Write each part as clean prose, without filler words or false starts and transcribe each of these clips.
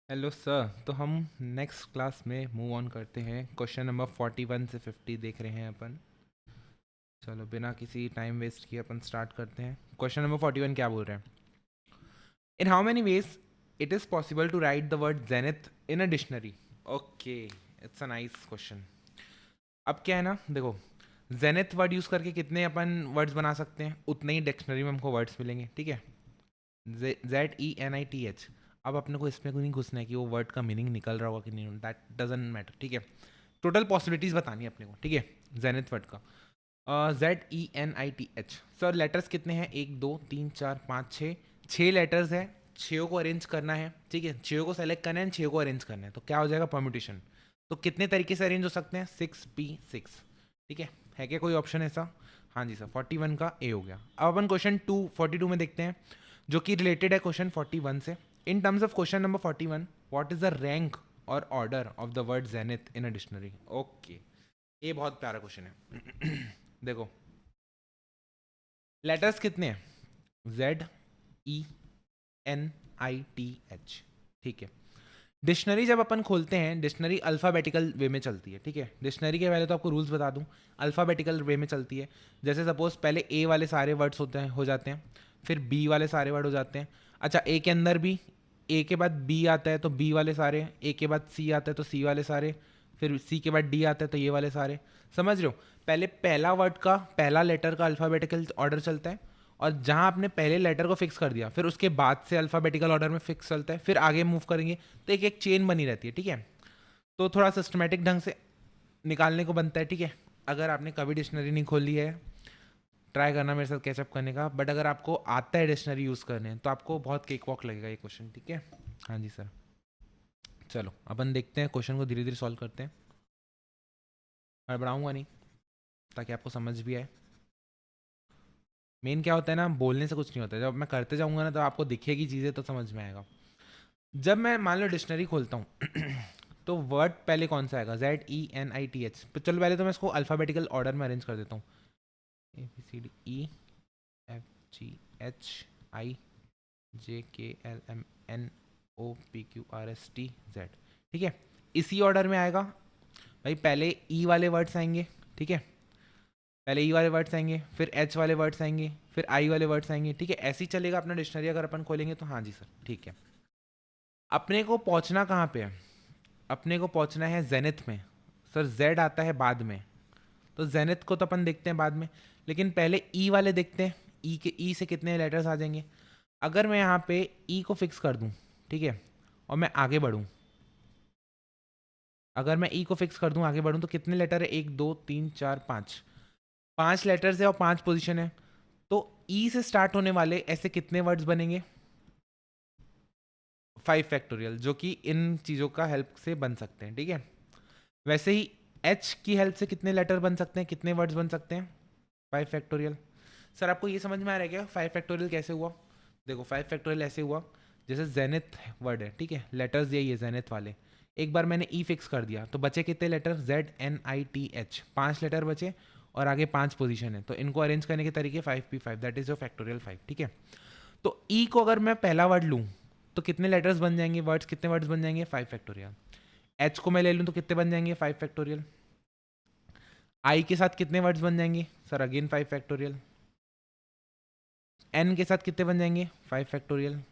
Hello sir. तो हम next class में मूव ऑन करते हैं। क्वेश्चन नंबर 41 से 50 देख रहे हैं अपन। चलो बिना किसी टाइम वेस्ट किए अपन स्टार्ट करते हैं। क्वेश्चन नंबर 41 क्या बोल रहे हैं? In how many ways it is possible to write the word zenith in a dictionary? Okay, it's a nice question. अब क्या है ना, देखो, जेनिथ वर्ड यूज़ करके कितने अपन वर्ड्स बना सकते हैं, उतने ही डिक्शनरी में हमको वर्ड्स मिलेंगे। ठीक है, ZENITH। अब अपने को इसमें नहीं घुसना है कि वो वर्ड का मीनिंग निकल रहा होगा कि नहीं, दैट डजंट मैटर। ठीक है, टोटल पॉसिबिलिटीज बतानी है अपने को। ठीक है, जेनिथ वर्ड का ZENITH। सर लेटर्स कितने हैं? 1 2 3 4 5 6। 6 लेटर्स है, 6 को अरेंज करना है। ठीक है, 6 को सेलेक्ट करना है, 6 को अरेंज करना है, तो क्या हो जाएगा? परम्यूटेशन। तो कितने तरीके से अरेंज हो सकते हैं? 6P6। ठीक है क्या कोई ऑप्शन ऐसा? हाँ जी सर, 41 का ए हो गया। अब अपन क्वेश्चन 42 में देखते हैं, जो कि रिलेटेड है क्वेश्चन 41 से। In terms of question number 41, what is the rank और order of the word zenith in a dictionary? Okay, ये बहुत प्यारा क्वेश्चन है। देखो, लेटर्स कितने हैं? ZENITH। ठीक है, डिक्शनरी जब अपन खोलते हैं, डिक्शनरी अल्फ़ाबेटिकल वे में चलती है। ठीक है, डिक्शनरी के पहले तो आपको रूल्स बता दूं, अल्फ़ाबेटिकल वे में चलती है। जैसे सपोज पहले ए वाले सारे वर्ड्स होते हैं, हो जाते हैं, फिर बी वाले सारे वर्ड हो जाते हैं। अच्छा, ए के अंदर भी ए के बाद बी आता है तो बी वाले सारे, ए के बाद सी आता है तो सी वाले सारे, फिर सी के बाद डी आता है तो ये वाले सारे। समझ रहे हो? पहले पहला वर्ड का पहला लेटर का अल्फ़ाबेटिकल ऑर्डर चलता है, और जहां आपने पहले लेटर को फिक्स कर दिया, फिर उसके बाद से अल्फ़ाबेटिकल ऑर्डर में फिक्स चलता है, फिर आगे मूव करेंगे तो एक एक चेन बनी रहती है। ठीक है, तो थोड़ा सिस्टमेटिक ढंग से निकालने को बनता है। ठीक है, अगर आपने कभी डिक्शनरी नहीं खोली है, ट्राई करना मेरे साथ कैचअप करने का। बट अगर आपको आता है डिक्शनरी यूज़ करने, तो आपको बहुत केक वॉक लगेगा ये क्वेश्चन। ठीक है, हाँ जी सर। चलो अपन देखते हैं, क्वेश्चन को धीरे धीरे सॉल्व करते हैं। मैं बढ़ाऊंगा नहीं, ताकि आपको समझ भी आए। मेन क्या होता है ना, बोलने से कुछ नहीं होता है। जब मैं करते जाऊंगा ना, तो आपको दिखेगी चीज़ें तो समझ में आएगा। जब मैं मान लो डिक्शनरी खोलता हूँ, तो वर्ड पहले कौन सा आएगा? ZENITH। तो चलो पहले तो मैं इसको अल्फ़ाबेटिकल ऑर्डर में अरेंज कर देता हूँ। ABCDEFGHIJKLMNOPQRSTZ। ठीक है, इसी ऑर्डर में आएगा भाई। पहले ई वाले वर्ड्स आएंगे। ठीक है, पहले ई वाले वर्ड्स आएंगे, फिर एच वाले वर्ड्स आएंगे, फिर आई वाले वर्ड्स आएंगे। ठीक है, ऐसे ही चलेगा अपना डिक्शनरी अगर अपन खोलेंगे तो। हाँ जी सर, ठीक है। अपने को पहुंचना कहाँ पे है? अपने को पहुंचना है जेनिथ में। सर जेड आता है बाद में, तो जेनिथ को तो अपन देखते हैं बाद में, लेकिन पहले ई वाले देखते हैं। ई के ई से कितने लेटर्स आ जाएंगे? अगर मैं यहाँ पे ई को फिक्स कर दूँ, ठीक है, और मैं आगे बढ़ूँ, अगर मैं ई को फिक्स कर दूँ, आगे बढ़ूँ, तो कितने लेटर है? 1 2 3 4 5। 5 लेटर्स है और 5 पोजीशन है। तो ई से स्टार्ट होने वाले ऐसे कितने वर्ड्स बनेंगे? 5 फैक्टोरियल, जो कि इन चीज़ों का हेल्प से बन सकते हैं। ठीक है, वैसे ही एच की हेल्प से कितने लेटर बन सकते हैं, कितने वर्ड्स बन सकते हैं? 5 फैक्टोरियल। सर आपको ये समझ में आ रहा है क्या 5 फैक्टोरियल कैसे हुआ? देखो, 5 फैक्टोरियल ऐसे हुआ, जैसे जेनिथ वर्ड है। ठीक है, लेटर्स यही है जेनिथ वाले। एक बार मैंने ई फिक्स कर दिया, तो बचे कितने लेटर? ZNITH। 5 लेटर बचे, और आगे 5 पोजीशन है, तो इनको अरेंज करने के तरीके 5P5, that is your factorial 5। ठीक है, तो ई को अगर मैं पहला वर्ड लूँ, तो कितने लेटर्स बन जाएंगे? वर्ड्स कितने वर्ड्स बन जाएंगे? 5 फैक्टोरियल। एच को मैं ले लूँ तो कितने बन जाएंगे? 5 फैक्टोरियल। आई के साथ कितने वर्ड्स बन जाएंगे? Sir again 5 factorial. एन के साथ कितने बन जाएंगे? 5 फैक्टोरियल।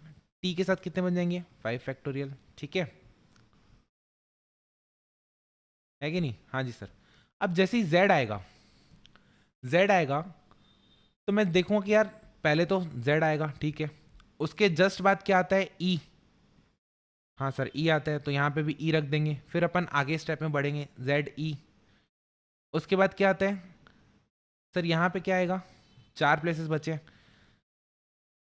टी के साथ कितने बन जाएंगे? 5 फैक्टोरियल। ठीक है कि नहीं? हाँ जी सर। अब जैसे ही जेड आएगा, तो मैं देखूंगा कि यार पहले तो जेड आएगा। ठीक है, उसके जस्ट बाद क्या आता है? ई। हाँ सर, ई आता है, तो यहाँ पे भी ई रख देंगे। फिर अपन आगे स्टेप में बढ़ेंगे, ZE। उसके बाद क्या आता है? सर यहाँ पे क्या आएगा? 4 प्लेसेस बचे।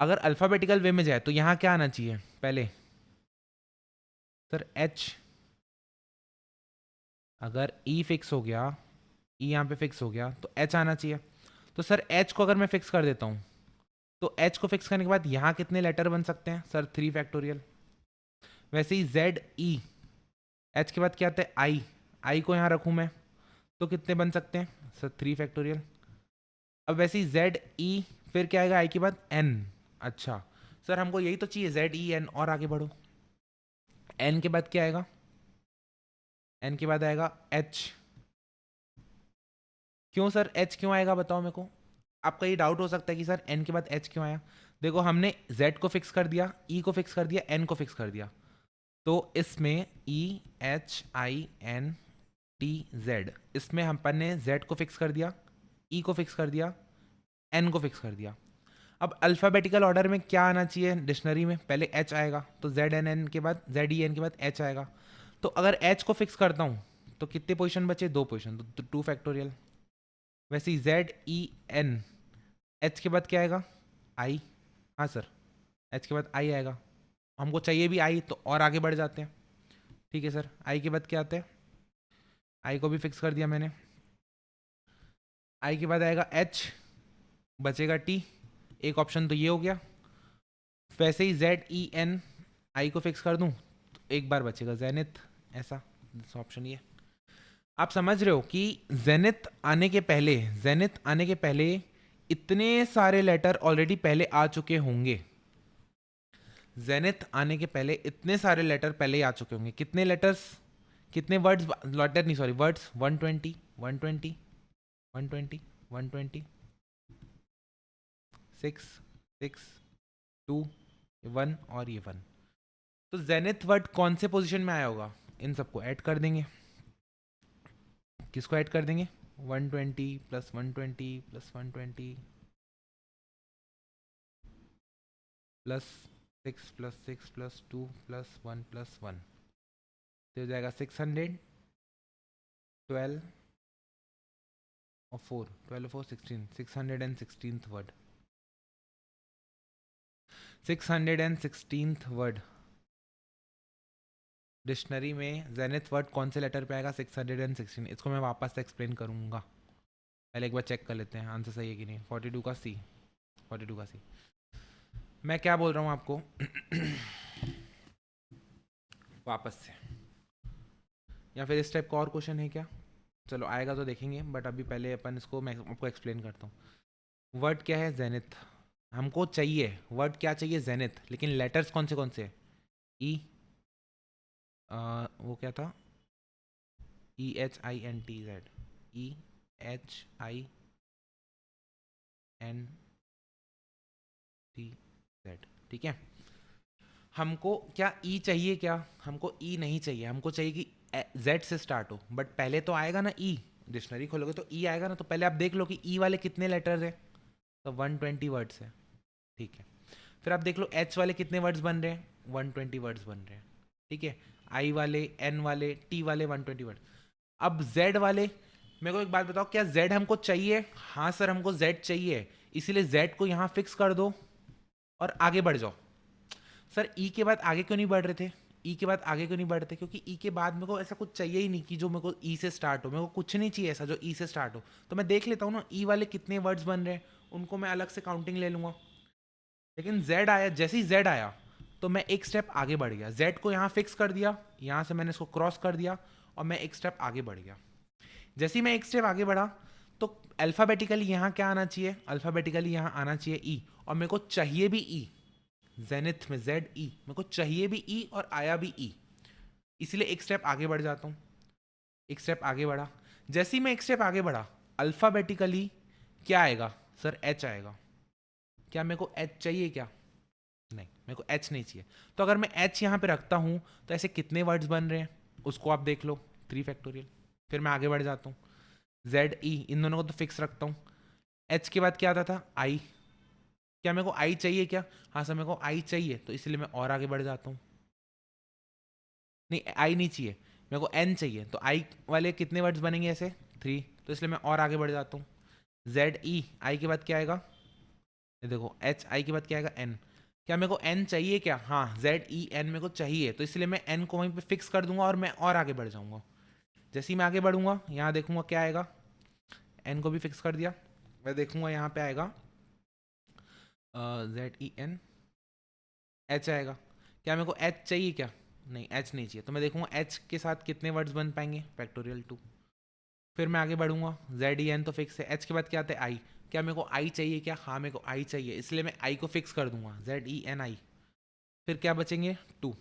अगर अल्फाबेटिकल वे में जाए तो यहाँ क्या आना चाहिए पहले? Sir H. अगर ई फिक्स हो गया, ई यहाँ पे फिक्स हो गया, तो एच आना चाहिए। तो सर एच को अगर मैं फिक्स कर देता हूँ, तो एच को फिक्स करने के बाद यहाँ कितने लेटर बन सकते हैं? Sir 3 factorial. वैसे ही ZE, एच के बाद क्या आता है? आई। आई को यहाँ रखूँ मैं, तो कितने बन सकते हैं? Sir 3 factorial. अब वैसे ही ZE, फिर क्या आएगा आई के बाद? एन। अच्छा, सर हमको यही तो चाहिए, ZEN, और आगे बढ़ो। एन के बाद क्या आएगा, एन के बाद आएगा एच। क्यों सर एच क्यों आएगा बताओ मेरे को। आपका ये डाउट हो सकता है कि सर एन के बाद एच क्यों आया। देखो हमने जेड को फिक्स कर दिया, ई को फिक्स कर दिया, एन को फिक्स कर दिया, तो इसमें E H I N T Z, इसमें हम अपन ने जेड को फिक्स कर दिया, ई को फिक्स कर दिया, एन को फिक्स कर दिया। अब अल्फ़ाबेटिकल ऑर्डर में क्या आना चाहिए डिक्शनरी में, पहले एच आएगा, तो जेड एन एन के बाद जेड ई एन के बाद एच आएगा। तो अगर एच को फिक्स करता हूँ तो कितने पोजीशन बचे, 2 पोजीशन, तो 2 फैक्टोरियल। वैसे ही जेड ई एन, एच के बाद क्या आएगा, आई। हाँ सर, एच के बाद आई आएगा, हमको चाहिए भी आई, तो और आगे बढ़ जाते हैं। ठीक है सर, आई के बाद क्या आता है, आई को भी फिक्स कर दिया मैंने। आई के बाद आएगा एच, बचेगा टी, एक ऑप्शन तो ये हो गया। वैसे ही जेड ई एन, आई को फिक्स कर दूं तो एक बार बचेगा जेनिथ, ऐसा ऑप्शन ये। आप समझ रहे हो कि जेनिथ आने के पहले, जेनिथ आने के पहले इतने सारे लेटर ऑलरेडी पहले आ चुके होंगे। जेनिथ आने के पहले इतने सारे लेटर पहले ही आ चुके होंगे। कितने लेटर्स, कितने वर्ड्स, लेटर नहीं सॉरी वर्ड्स, 120 120 120 120 6 6 2 1 और ये 1। तो जेनिथ वर्ड कौन से पोजीशन में आया होगा, इन सबको ऐड कर देंगे। किसको ऐड कर देंगे, 120 plus 120 plus 120 plus 6 plus 6 plus 2 plus 1 plus 1, तो हो जाएगा 600, 12 और 4, 12 4 16, 616th word, 616th word. Dictionary में जेनिथ वर्ड कौन से लेटर पे आएगा, 616। इसको मैं वापस से एक्सप्लेन करूंगा, पहले एक बार चेक कर लेते हैं आंसर सही है कि नहीं। 42 का सी, 42 का सी। मैं क्या बोल रहा हूँ आपको वापस से, या फिर इस टाइप का और क्वेश्चन है क्या, चलो आएगा तो देखेंगे, बट अभी पहले अपन इसको मैं आपको एक्सप्लेन करता हूँ। वर्ड क्या है जेनिथ, हमको चाहिए वर्ड क्या चाहिए जेनिथ, लेकिन लेटर्स कौन से ई, वो क्या था, E H I N T Z, E H I N T Z, ठीक है। हमको क्या ई चाहिए, क्या हमको ई नहीं चाहिए, हमको चाहिए कि जेड से स्टार्ट हो, बट पहले तो आएगा ना ई, डिक्शनरी खोलोगे तो ई आएगा ना, तो पहले आप देख लो कि ई वाले कितने लेटर्स है, तो 120 वर्ड्स है, ठीक है। फिर आप देख लो एच वाले कितने वर्ड्स बन रहे हैं, 120 वर्ड्स बन रहे हैं, ठीक है। आई वाले, एन वाले, टी वाले 120 वर्ड। अब जेड वाले, मेरे को एक बात बताओ, क्या जेड हमको चाहिए, हाँ सर हमको जेड चाहिए, इसीलिए जेड को यहाँ फिक्स कर दो और आगे बढ़ जाओ। सर ई के बाद आगे क्यों नहीं बढ़ रहे थे, ई के बाद आगे क्यों नहीं बढ़ रहे थे, क्योंकि ई के बाद मेरे को ऐसा कुछ चाहिए ही नहीं कि जो मेरे को ई से स्टार्ट हो, मेरे को कुछ नहीं चाहिए ऐसा जो ई से स्टार्ट हो। तो मैं देख लेता हूँ ना ई वाले कितने वर्ड्स बन रहे हैं, उनको मैं अलग से काउंटिंग ले लूँगा। लेकिन जेड आया, जैसे ही जेड आया तो मैं एक स्टेप आगे बढ़ गया, जेड को यहाँ फिक्स कर दिया, यहाँ से मैंने इसको क्रॉस कर दिया और मैं एक स्टेप आगे बढ़ गया। जैसे ही मैं एक स्टेप आगे बढ़ा तो अल्फ़ाबेटिकली यहाँ क्या आना चाहिए, अल्फ़ाबेटिकली यहाँ आना चाहिए ई, और मेरे को चाहिए भी ई, जेनिथ में जेड ई, मेरे को चाहिए भी ई और आया भी ई, इसलिए एक स्टेप आगे बढ़ जाता हूँ। एक स्टेप आगे बढ़ा, जैसे ही मैं एक स्टेप आगे बढ़ा अल्फ़ाबेटिकली क्या आएगा सर, एच आएगा। क्या मेरे को एच चाहिए क्या, नहीं मेरे को एच नहीं चाहिए। तो अगर मैं एच यहाँ पे रखता हूँ तो ऐसे कितने वर्ड्स बन रहे हैं उसको आप देख लो, 3 फैक्टोरियल। फिर मैं आगे बढ़ जाता हूँ, जेड ई इन दोनों को तो फिक्स रखता हूँ। एच के बाद क्या आता था, आई, क्या मेरे को आई चाहिए क्या, हाँ सर मेरे को आई चाहिए, तो इसलिए मैं और आगे बढ़ जाता हूँ। नहीं आई नहीं चाहिए, मेरे को एन चाहिए, तो आई वाले कितने वर्ड्स बनेंगे ऐसे, 3, तो इसलिए मैं और आगे बढ़ जाता हूँ। जेड ई, आई के बाद क्या आएगा, ये देखो एच आई के बाद क्या आएगा, एन। क्या मेरे को एन चाहिए क्या, हाँ जेड ई एन मेरे को चाहिए, तो इसलिए मैं एन को वहीं पे फिक्स कर दूंगा और मैं और आगे बढ़ जाऊंगा। जैसे ही मैं आगे बढ़ूंगा यहाँ देखूंगा क्या आएगा, एन को भी फिक्स कर दिया, मैं देखूंगा यहाँ पे आएगा जेड ई एन, एच आएगा। क्या मेरे को एच चाहिए क्या, नहीं एच नहीं चाहिए, तो मैं देखूंगा एच के साथ कितने वर्ड्स बन पाएंगे, फैक्टोरियल 2। फिर मैं आगे बढ़ूंगा, जेड ई एन तो फिक्स है, एच के बाद क्या आता है, आई। क्या मेरे को आई चाहिए क्या, हाँ मेरे को आई चाहिए, इसलिए मैं आई को फिक्स कर दूंगा, जेड ई एन आई। फिर क्या बचेंगे, 2,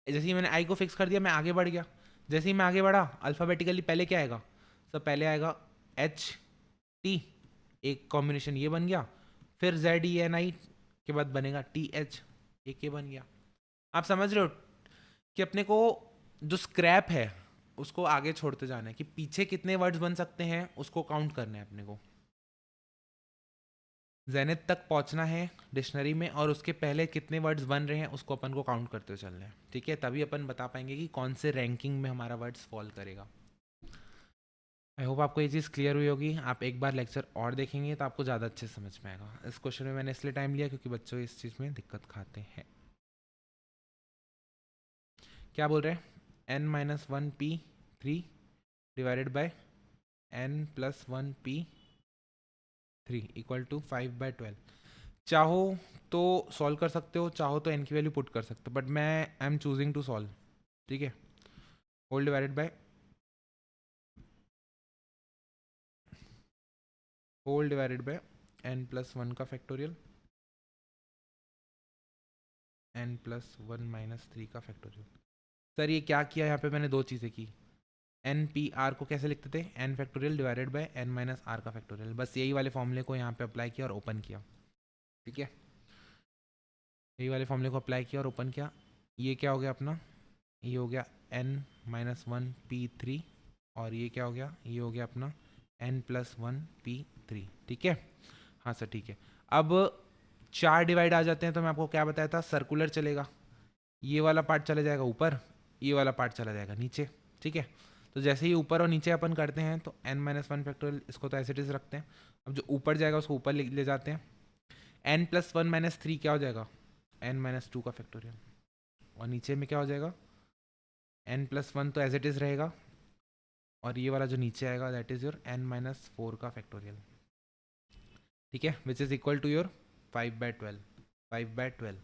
जैसे ही मैंने आई को फिक्स कर दिया मैं आगे बढ़ गया। जैसे ही मैं आगे बढ़ा अल्फ़ाबेटिकली पहले क्या आएगा, सब पहले आएगा एच टी, एक कॉम्बिनेशन ये बन गया, फिर जेड ई एन आई के बाद बनेगा टी एच, एक ये बन गया। आप समझ रहे हो कि अपने को जो स्क्रैप है उसको आगे छोड़ते जाना है, कि पीछे कितने वर्ड्स बन सकते हैं उसको काउंट करना है अपने को। जेनिथ तक पहुंचना है डिक्शनरी में, और उसके पहले कितने वर्ड्स बन रहे हैं उसको अपन को काउंट करते हुए चलना है, ठीक है। तभी अपन बता पाएंगे कि कौन से रैंकिंग में हमारा वर्ड्स फॉल करेगा। आई होप आपको ये चीज़ क्लियर हुई होगी। आप एक बार लेक्चर और देखेंगे तो आपको ज़्यादा अच्छे से समझ में आएगा। इस क्वेश्चन में मैंने इसलिए टाइम लिया क्योंकि बच्चों इस चीज़ में दिक्कत खाते हैं। क्या बोल रहे हैं, n minus one P three divided by n plus one P three equal to 5/12। चाहो तो सॉल्व कर सकते हो, चाहो तो एन की वैल्यू पुट कर सकते हो, बट मैं I am choosing to solve, ठीक है। Whole divided by n plus one का factorial, n plus one minus three का फैक्टोरियल। सर ये क्या किया, यहाँ पे मैंने दो चीज़ें की। एन पी आर को कैसे लिखते थे, n factorial divided by n minus r का फैक्टोरियल, बस यही वाले फॉर्मूले को यहाँ पे अप्लाई किया और ओपन किया, ठीक है। यही वाले फॉर्मूले को अप्लाई किया और ओपन किया। ये क्या हो गया अपना, ये हो गया n minus one P three, और ये क्या हो गया, ये हो गया अपना n plus one P three, ठीक है। हाँ सर ठीक है। अब चार डिवाइड आ जाते हैं तो मैं आपको क्या बताया था, सर्कुलर चलेगा, ये वाला पार्ट चला जाएगा ऊपर, ये वाला पार्ट चला जाएगा नीचे, ठीक है। तो जैसे ही ऊपर और नीचे अपन करते हैं तो एन माइनस वन फैक्टोरियल इसको तो ऐसे इट इज रखते हैं। अब जो ऊपर जाएगा उसको ऊपर ले जाते हैं। N plus one minus three क्या हो जाएगा, एन माइनस टू का फैक्टोरियल, और नीचे में क्या हो जाएगा, एन प्लस वन तो एज इट इज़ रहेगा, और ये वाला जो नीचे आएगा that is your n minus four का फैक्टोरियल, ठीक है, which is equal to your 5/12। 5/12।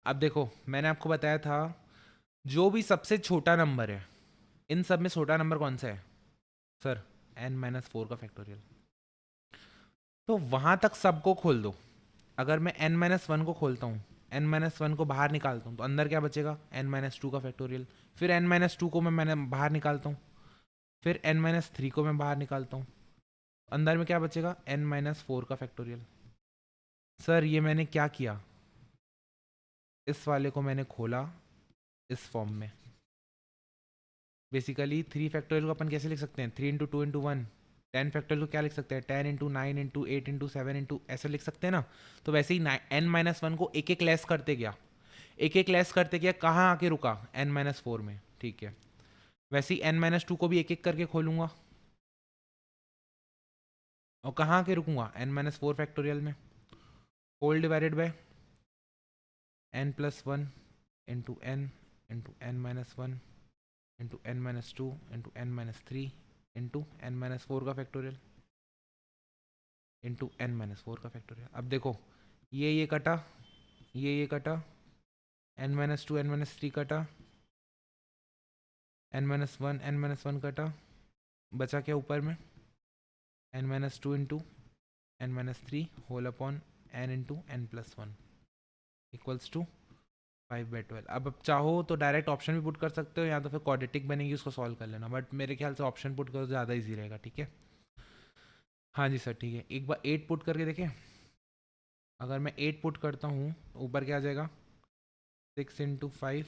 अब देखो मैंने आपको बताया था जो भी सबसे छोटा नंबर है, इन सब में छोटा नंबर कौन सा है सर, एन माइनस फोर का फैक्टोरियल। तो वहां तक सबको खोल दो। अगर मैं एन माइनस वन को खोलता हूँ, एन माइनस वन को बाहर निकालता हूँ तो अंदर क्या बचेगा, एन माइनस टू का फैक्टोरियल। फिर एन माइनस टू को मैंने बाहर निकालता हूँ, फिर एन माइनस थ्री को मैं बाहर निकालता हूँ, अंदर में क्या बचेगा, एन माइनस फोर का फैक्टोरियल। सर ये मैंने क्या किया, इस वाले को मैंने खोला इस फॉर्म में। बेसिकली थ्री फैक्टोरियल को अपन कैसे लिख सकते हैं, three into two into one. Ten factorial को क्या लिख सकते हैं, ten into nine into eight into seven into ऐसे लिख सकते हैं ना। तो वैसे ही एन माइनस वन को एक एक लेस करते गया, एक एक लेस करते गया, कहाँ आके रुका, एन माइनस फोर में, ठीक है। वैसे ही एन माइनस टू को भी एक एक करके खोलूंगा, और कहाँ आके रुकूंगा, एन माइनस फोर फैक्टोरियल में। Whole divided by n plus one into n minus one into n minus two into n minus three into n minus four का factorial into n minus four का फैक्टोरियल। अब देखो ये कटा, ये कटा, n minus two n minus three कटा, एन माइनस वन कटा, बचा क्या ऊपर में, n minus two into n minus three whole upon N into n plus one equals to 5/12। अब चाहो तो डायरेक्ट ऑप्शन भी पुट कर सकते हो, या तो फिर क्वाड्रेटिक बनेगी उसको सॉल्व कर लेना, बट मेरे ख्याल से ऑप्शन पुट करो ज़्यादा इजी रहेगा, ठीक है। हाँ जी सर ठीक है, एक बार 8 पुट करके देखें। अगर मैं 8 पुट करता हूँ तो ऊपर क्या आ जाएगा, 6 into five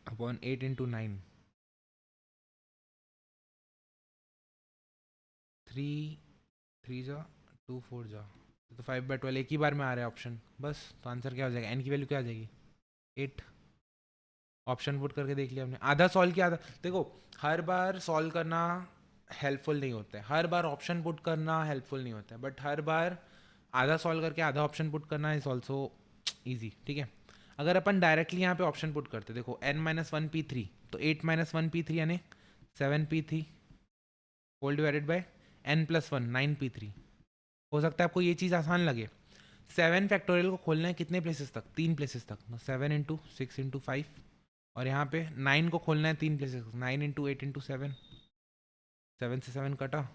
upon 8 into nine, 3 3 जा 2 4 जा, तो 5/12 एक ही बार में आ रहा है ऑप्शन, बस। तो आंसर क्या हो जाएगा, एन की वैल्यू क्या आ जाएगी, 8। ऑप्शन पुट करके देख लिया हमने, आधा सॉल्व किया, आधा देखो। हर बार सॉल्व करना हेल्पफुल नहीं होता है, हर बार ऑप्शन पुट करना हेल्पफुल नहीं होता है, बट हर बार आधा सॉल्व करके आधा ऑप्शन पुट करना इज ऑल्सो ईजी, ठीक है। अगर अपन डायरेक्टली यहाँ पे ऑप्शन पुट करते, देखो n minus one P three, तो 8 माइनस वन पी थ्री यानी 7 p3 whole divided by n plus one 9 p3। हो सकता है आपको ये चीज़ आसान लगे, 7 फैक्टोरियल को खोलना है कितने प्लेसेस तक, 3 प्लेसेस तक, 7 इंटू सिक्स इंटू फाइव, और यहाँ पे 9 को खोलना है 3 places, 9 into eight into seven, 7 से 7 कटा,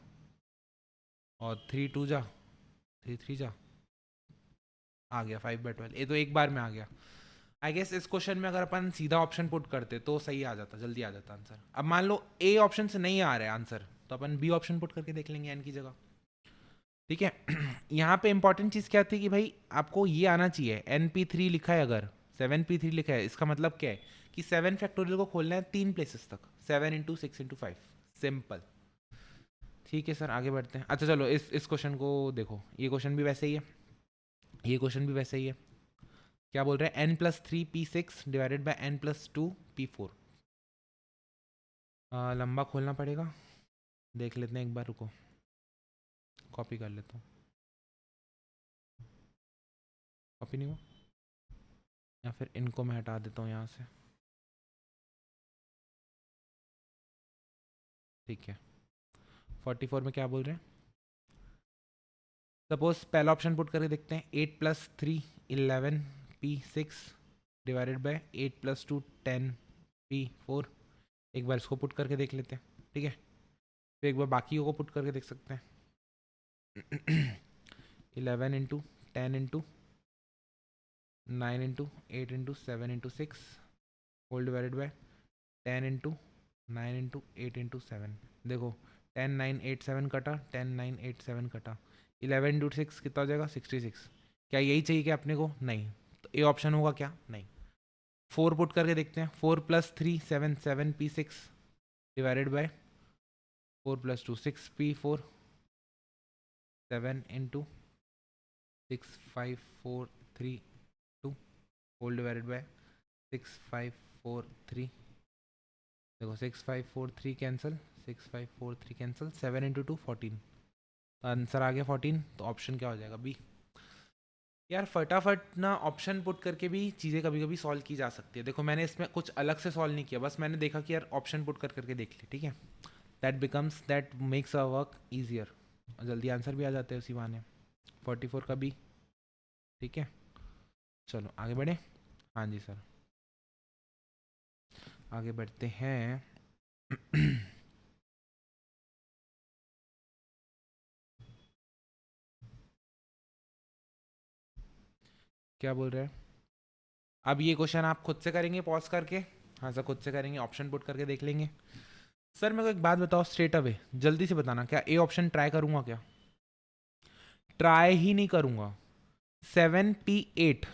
और 3 2 जा 3 3 जा, आ गया 5/12, ये तो एक बार में आ गया। आई गेस इस क्वेश्चन में अगर अपन सीधा ऑप्शन पुट करते तो सही आ जाता, जल्दी आ जाता आंसर। अब मान लो ए ऑप्शन से नहीं आ रहा है आंसर, तो अपन बी ऑप्शन पुट करके देख लेंगे एन की जगह, ठीक है। यहाँ पे इंपॉर्टेंट चीज़ क्या थी कि भाई आपको ये आना चाहिए, एन पी थ्री लिखा है अगर 7p3 लिखा है, इसका मतलब क्या है कि 7 फैक्टोरियल को खोलना है 3 प्लेसेस तक, 7 × 6 × 5, सिंपल। ठीक है सर, आगे बढ़ते हैं। अच्छा चलो इस क्वेश्चन को देखो, ये क्वेश्चन भी वैसे ही है, ये क्वेश्चन भी वैसे ही है। क्या बोल रहे हैं, n+3p6 डिवाइडेड बाय n+2p4। लंबा खोलना पड़ेगा, देख लेते हैं एक बार, रुको कॉपी कर लेता हूँ। कॉपी नहीं हुआ, या फिर इनको मैं हटा देता हूँ यहाँ से, ठीक है। 44 में क्या बोल रहे हैं, सपोज पहला ऑप्शन पुट करके देखते हैं, 8+3 11p6 डिवाइडेड बाय 8+2 10p4। एक बार इसको पुट करके देख लेते हैं, ठीक है। फिर एक बार बाकियों को पुट करके देख सकते हैं। 11 × 10 × 9 × 8 × 7 × 6 होल डिवाइडेड बाय 10 × 9 × 8 × 7। देखो 10 9 8 7 कटा, 10 9 8 7 कटा, 11 × 6 कितना हो जाएगा 66। क्या यही चाहिए क्या अपने को, नहीं, तो ए ऑप्शन होगा क्या, नहीं। 4 पुट करके देखते हैं, 4+3 7 7p6 divided by 4+2 6p4, 7 × 6 5 4 3 2 whole divided by 6 5 4 3। देखो 6 5 4 3 कैंसिल, 6 5 4 3 कैंसिल, 7 × 2 14, तो आंसर आ गया 14। तो ऑप्शन क्या हो जाएगा, बी। यार फटाफट ना ऑप्शन पुट करके भी चीज़ें कभी कभी सॉल्व की जा सकती है। देखो मैंने इसमें कुछ अलग से सॉल्व नहीं किया, बस मैंने देखा कि यार ऑप्शन पुट कर करके देख ली, ठीक है। That makes a work easier, जल्दी आंसर भी आ जाते हैं उसी बहाने। 44 का बी, ठीक है। चलो आगे बढ़े, हाँ जी सर, आगे बढ़ते हैं। क्या बोल रहे हैं, अब ये क्वेश्चन आप खुद से करेंगे पॉज करके, हाँ सर खुद से करेंगे, ऑप्शन पुट करके देख लेंगे। सर मेरे को एक बात बताओ स्ट्रेट अवे, जल्दी से बताना, क्या ए ऑप्शन ट्राई करूंगा क्या, ट्राई ही नहीं करूंगा। 7p8,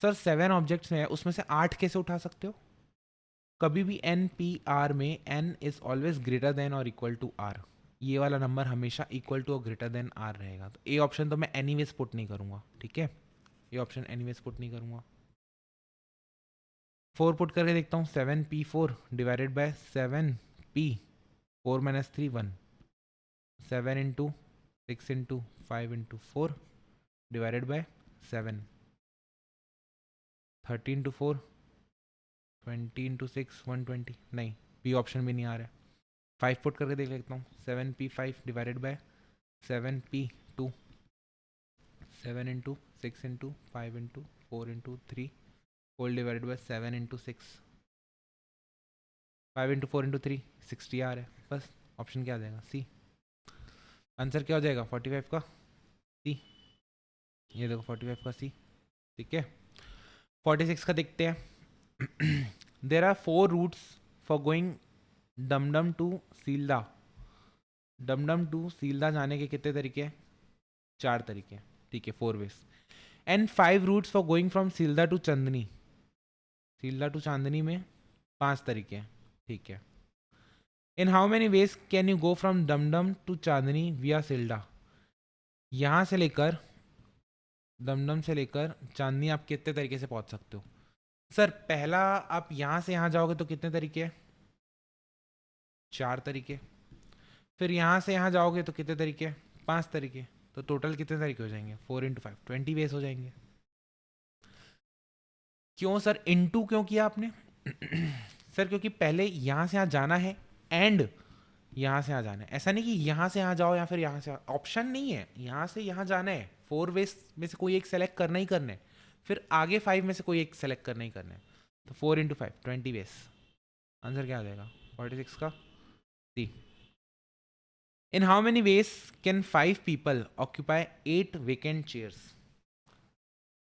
सर 7 ऑब्जेक्ट्स में है, उसमें से 8 कैसे उठा सकते हो, कभी भी एन पी आर में n is always greater than और इक्वल टू आर, ये वाला नंबर हमेशा इक्वल टू और ग्रेटर देन आर रहेगा। तो ए ऑप्शन तो मैं एनीवेज पुट नहीं करूंगा, ठीक है, ये ऑप्शन एनीवेज पुट नहीं करूंगा। 4 पुट करके देखता हूँ, 7p4 divided by 7p4 - 3 1, 7 × 6 × 5 × 4 divided by 7, 13 × 4 20 × 6 120, नहीं बी ऑप्शन भी नहीं आ रहा है। 5 पुट करके देख लेता हूँ, 7p5 divided by 7p2, 7 × 6 × 5 × 4 × 3 whole divided bye 7 × 6, 5 × 4 × 3 60 आ रहा है, बस ऑप्शन क्या आ जाएगा, सी। आंसर क्या हो जाएगा 45 का सी, ये देखो 45 का सी, ठीक है। 46 का देखते हैं। There are 4 routes for going Dumdum to Sealdah, Dumdum to Sealdah जाने के कितने तरीके हैं, 4 तरीके, ठीक है, 4 ways. And 5 routes for going from Sealdah to Chandni, Sealdah to Chandni में 5 तरीके हैं, ठीक है। In how many ways can you go from Dumdum to Chandni via Sealdah, यहाँ से लेकर दमदम से लेकर चांदनी आप कितने तरीके से पहुंच सकते हो। सर पहला, आप यहाँ से यहाँ जाओगे तो कितने तरीके हैं, 4 तरीके। फिर यहाँ से यहाँ जाओगे तो कितने तरीके, 5 तरीके। तो टोटल कितने तरीके हो जाएंगे, 4 × 5 20 वेज हो जाएंगे। क्यों सर इनटू क्यों किया आपने? सर क्योंकि पहले यहाँ से यहाँ जाना है एंड यहाँ से यहाँ जाना है, ऐसा नहीं कि यहाँ से यहाँ जाओ या फिर यहाँ से, ऑप्शन नहीं है, यहाँ से यहाँ जाना है, 4 वेज में से कोई एक सेलेक्ट करना ही करना है, फिर आगे 5 में से कोई एक सेलेक्ट करना ही करना है। तो 4 × 5 20 वेज, आंसर क्या आ जाएगा 46 का C. In how many ways can 5 people occupy 8 vacant chairs,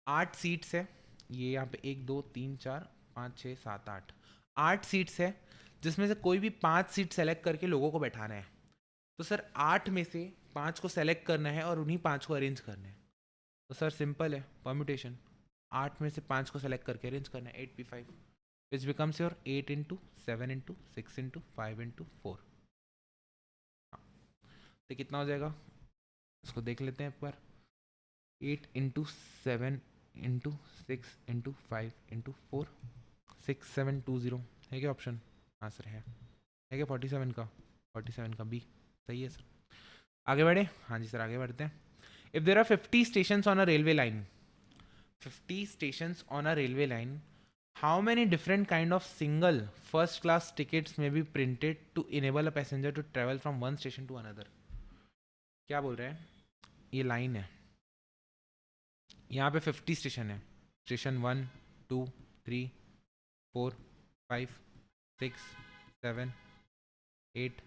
8 seats है, ये यहाँ पे 1 2 3 4 5 6 7 8 8 सीट्स है, जिसमें से कोई भी 5 सीट सेलेक्ट करके लोगों को बैठाना है। तो सर 8 में से 5 को सेलेक्ट करना है और उन्हीं 5 को अरेंज करना है। तो सर सिंपल है, परम्यूटेशन 8 में से 5 को सेलेक्ट करके अरेंज करना है, 8p5 which becomes your 8 into 7 into 6 into 5 into 4। तो कितना हो जाएगा, इसको देख लेते हैं एक बार। 8 इंटू 7 इंटू 6 इंटू 5 इंटू 4, 6720 है क्या ऑप्शन? हाँ सर है क्या 47 का? 47 का बी सही है सर। आगे बढ़े? हाँ जी सर आगे बढ़ते हैं। If there are 50 stations on a railway line, 50 stations on a railway line, how many different kind of single first class tickets may be printed to enable a passenger to travel from one station to another? क्या बोल रहे हैं, ये line है, यहाँ पे 50 station है, station 1 2 3 4 5 6 7 8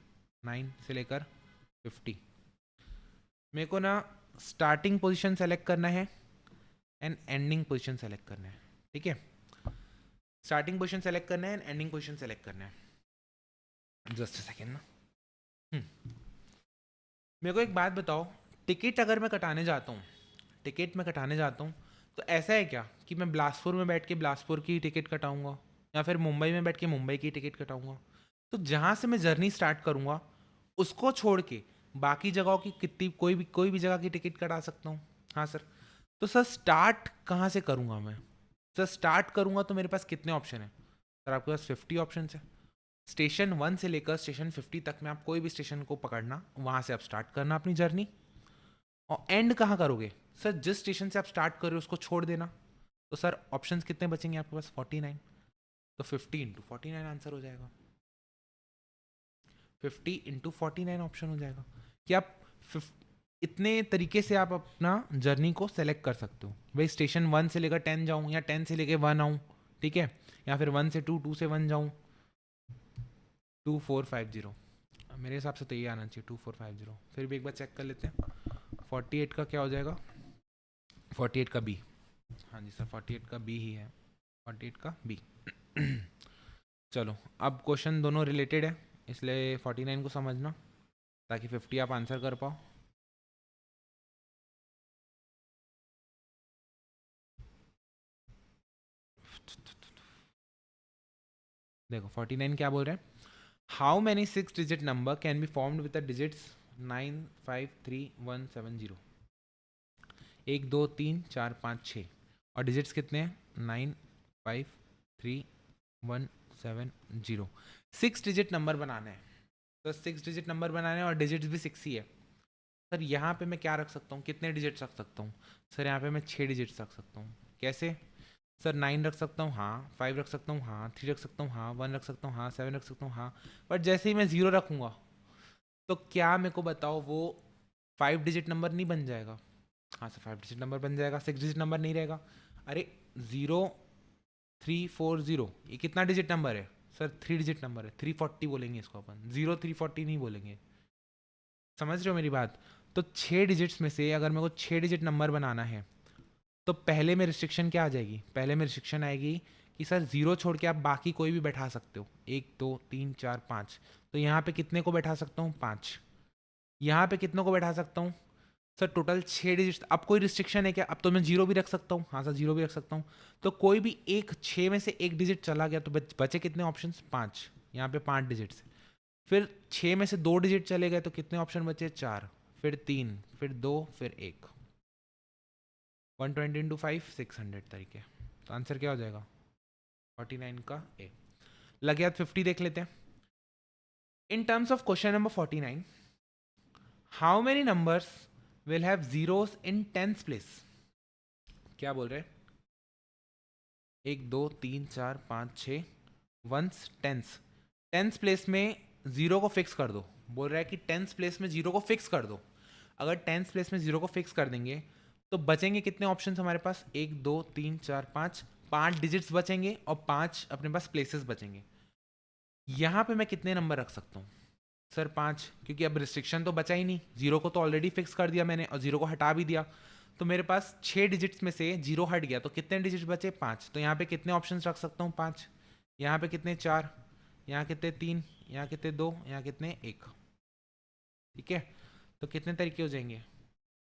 9 से लेकर 50। मेरे को ना स्टार्टिंग पोजीशन सेलेक्ट करना है एंड एंडिंग पोजीशन सेलेक्ट करना है, ठीक है। स्टार्टिंग पोजीशन सेलेक्ट करना है एंड एंडिंग पोजीशन सेलेक्ट करना है। जस्ट अ सेकेंड ना। मेरे को एक बात बताओ, टिकट अगर मैं कटाने जाता हूँ, टिकट मैं कटाने जाता हूँ तो ऐसा है क्या कि मैं बिलासपुर में बैठ के बिलासपुर की टिकट कटाऊंगा या फिर मुंबई में बैठ के मुंबई की टिकट कटाऊंगा? तो जहाँ से मैं जर्नी स्टार्ट करूँगा उसको छोड़ के बाकी जगहों की कितनी कोई भी जगह की टिकट कटा सकता हूँ। हाँ सर। तो सर स्टार्ट कहाँ से करूँगा मैं? सर स्टार्ट करूँगा तो मेरे पास कितने ऑप्शन है सर? आपके पास 50 ऑप्शन है। स्टेशन 1 से लेकर स्टेशन 50 तक में आप कोई भी स्टेशन को पकड़ना, वहाँ से आप स्टार्ट करना अपनी जर्नी, और एंड कहाँ करोगे सर? जिस स्टेशन से आप स्टार्ट कर रहे हो उसको छोड़ देना। तो सर ऑप्शंस कितने बचेंगे आपके पास? 49। तो 50 इंटू 49 आंसर हो जाएगा। 50 इंटू 49 ऑप्शन हो जाएगा कि आप इतने तरीके से आप अपना जर्नी को सेलेक्ट कर सकते हो। भाई स्टेशन 1 से लेकर 10 जाऊँ या 10 से लेकर 1 आऊँ, ठीक है, या फिर 1 से 2, 2 से 1 जाऊँ, 2450 मेरे हिसाब से तो ये आना चाहिए 2450। फिर भी एक बार चेक कर लेते हैं। 48 का क्या हो जाएगा? 48 का बी। हाँ जी सर 48 का बी ही है, 48 का बी। चलो अब क्वेश्चन दोनों रिलेटेड है, इसलिए 49 को समझना ताकि 50 आप आंसर कर पाओ। देखो 49 क्या बोल रहे हैं, how many 6 digit number can be formed with the digits 9 5 3 1 7 0। 1 2 3 4 5 6 और डिजिट्स कितने हैं? 9 5 3 1 7 0। 6 डिजिट नंबर बनाना है, तो 6 डिजिट नंबर बनाना है और डिजिट्स भी 6 ही है। सर यहाँ पे मैं क्या रख सकता हूँ, कितने डिजिट्स रख सकता हूँ? सर यहाँ पे मैं 6 डिजिट्स रख सकता हूँ। कैसे सर? 9 रख सकता हूँ, हाँ। 5 रख सकता हूँ, हाँ। 3 रख सकता हूँ, हाँ। 1 रख सकता हूँ, हाँ। 7 रख सकता हूँ, हाँ। बट जैसे ही मैं 0 रखूँगा तो क्या मेरे को बताओ वो 5 डिजिट नंबर नहीं बन जाएगा? हाँ सर 5 डिजिट नंबर बन जाएगा, 6 डिजिट नंबर नहीं रहेगा। अरे 0340 ये कितना डिजिट नंबर है सर? 3 डिजिट नंबर है, 340 बोलेंगे इसको अपन, 0340 नहीं बोलेंगे। समझ रहे हो मेरी बात? तो 6 डिजिट्स में से अगर मेरे को 6 डिजिट नंबर बनाना है तो पहले में रिस्ट्रिक्शन क्या आ जाएगी? पहले में रिस्ट्रिक्शन आएगी कि सर 0 छोड़ के आप बाकी कोई भी बैठा सकते हो, 1 2 3 4 5। तो यहाँ पे कितने को बैठा सकता हूँ? 5। यहाँ पे कितनों को बैठा सकता हूँ सर? Total 6 digit. अब कोई रिस्ट्रिक्शन है क्या? अब तो मैं 0 भी रख सकता हूँ। हाँ सर 0 भी रख सकता हूँ। तो कोई भी एक 6 में से एक डिजिट चला गया तो बचे कितने ऑप्शन? 5। यहाँ पे 5 डिजिट्स। फिर 6 में से 2 डिजिट चले गए तो कितने ऑप्शन बचे? 4। फिर 3, फिर 2, फिर 1। 120 इंटू 5 600 तरीके। तो आंसर क्या हो जाएगा? 49 का ए। लगे हाथ 50 देख लेते हैं। इन terms of question number 49, how many numbers will have zeros in tens place? क्या बोल रहे हैं? 1 2 3 4 5 6 वंस टेंस। टेंस प्लेस में 0 को फिक्स कर दो। बोल रहा है कि टेंस प्लेस में 0 को फिक्स कर दो। अगर टेंस प्लेस में 0 को फिक्स कर देंगे तो बचेंगे कितने ऑप्शन हमारे पास? 1 2 3 4 5। 5 डिजिट्स बचेंगे और 5 अपने पास प्लेसेस बचेंगे। यहाँ पे मैं कितने नंबर रख सकता हूँ सर? 5, क्योंकि अब रिस्ट्रिक्शन तो बचा ही नहीं। 0 को तो ऑलरेडी फिक्स कर दिया मैंने और 0 को हटा भी दिया। तो मेरे पास 6 डिजिट्स में से 0 हट गया, तो कितने डिजिट्स बचे? 5। तो यहाँ पे कितने ऑप्शंस रख सकता हूँ? 5। यहाँ पे कितने? 4। यहाँ कितने? 3। यहाँ कितने? 2। यहाँ कितने? 1। ठीक है, तो कितने तरीके हो जाएंगे?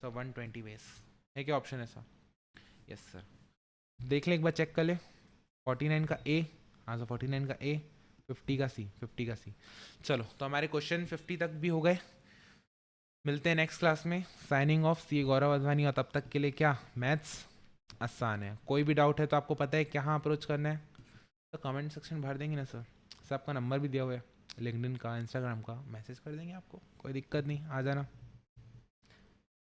तो 120 वेज है। क्या ऑप्शन है सर? Yes sir. देख ले एक बार, चेक कर ले। 49 का ए, हाँ सर 49 का ए, 50 का सी, 50 का सी। चलो, तो हमारे क्वेश्चन 50 तक भी हो गए। मिलते हैं नेक्स्ट क्लास में। साइनिंग ऑफ, सी गौरव अडवाणी। और तब तक के लिए क्या, मैथ्स आसान है। कोई भी डाउट है तो आपको पता है कहाँ अप्रोच करना है, तो कमेंट सेक्शन भर देंगे ना सर। सबका नंबर भी दिया हुआ है, लिंक्डइन का, इंस्टाग्राम का, मैसेज कर देंगे आपको, कोई दिक्कत नहीं, आ जाना।